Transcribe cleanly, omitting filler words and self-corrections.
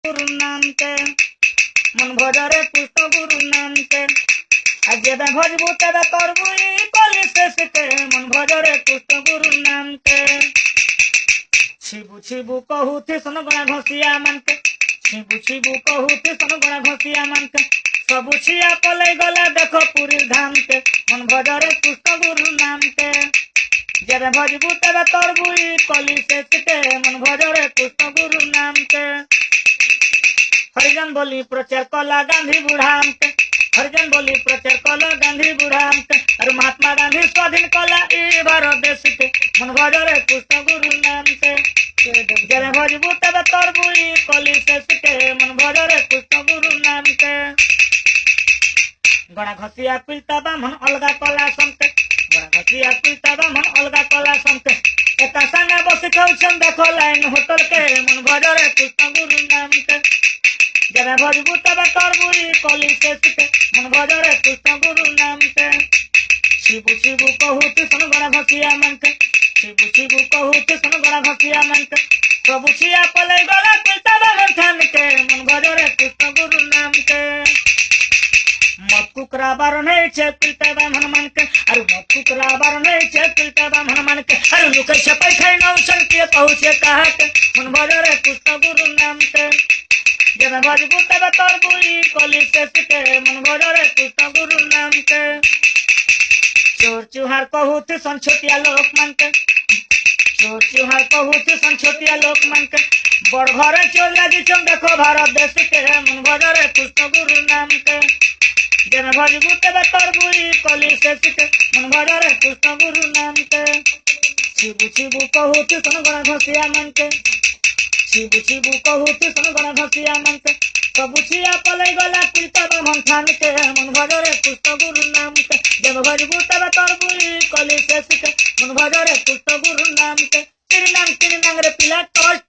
गुरु नाम के मन भजरे कृष्ण गुरु नाम के आज जेबे भजबू तेबे करबू ई कली शेष के मन भजरे कृष्ण गुरु नाम के छिबू छिबू कहूथि सन गणा घसिया मन के छिबू छिबू कहूथि सन गणा घसिया मन के सबु छिया पलै गले देखो पुरी धाम के मन भजरे कृष्ण गुरु नाम के जेबे भजबू तेबे करबू ई कली शेष के मन भजरे कृष्ण गुरु नाम के हरिजन बोली प्रचार कला गांधी बुढ़ाम के हरिजन बोली प्रचार कला गांधी बुढ़ाम के और महात्मा गांधी स्वाधीन कला ई भारत देश के मन भजरे कृष्ण गुरु नाम के जेबे भजबू तेबे करबू ई कली शेष के मन भजरे कृष्ण गुरु नाम के गणा घसिया पिलता ब्राह्मण अलगा कला संके गणा घसिया पिलता ब्राह्मण अलगा कला संके एका संगे बसी खाउछन देखो लाइन होटल के मन भजरे कृष्ण गुरु नाम के जेबे भजबू तेबे करबू ई कली शेष के मन भजरे कृष्ण गुरु नाम के छिबू छिबू कहूथि सन गणा घसिया मन के छिबू छिबू कहूथि सन गणा घसिया मन के सबु छिया पलै गला पिलता ब्राह्मण ठान के मन भजरे कृष्ण गुरु नाम के मत कुकरा बारने छे पिलता ब्राह्मण मन के अरे मत कुकरा बारने छे पिलता ब्राह्मण मन के अरे लुकै छे पैखाई नौसन के पहुँचे कहा के मन भजरे कृष्ण गुरु नाम के जेबे भजबू तेबे करबू ई कली शेष के मन भजरे कृष्ण गुरु नाम के चोर चुहार कहूथि सन छोटिया लोक मन के चोर चुहार कहूथि सन छोटिया लोक मन के बड़ घरे चोर लागी चम देखो भारत देश के मन भजरे कृष्ण गुरु नाम के जेबे भजबू तेबे करबू ई कली शेष के मन भजरे कृष्ण गुरु नाम के छिबू छिबू कहूथि सन गणा घसिया मन के छिबू छिबू कहूथि सन गणा घसिया मन के सबु छिया पलै गला पिलता ब्राह्मण ठान के मन भजरे कृष्ण गुरु नाम के जेबे भजबू तेबे करबू ई कली शेष के मन भजरे कृष्ण गुरु नाम के तिरनांग रे पिला टॉर्च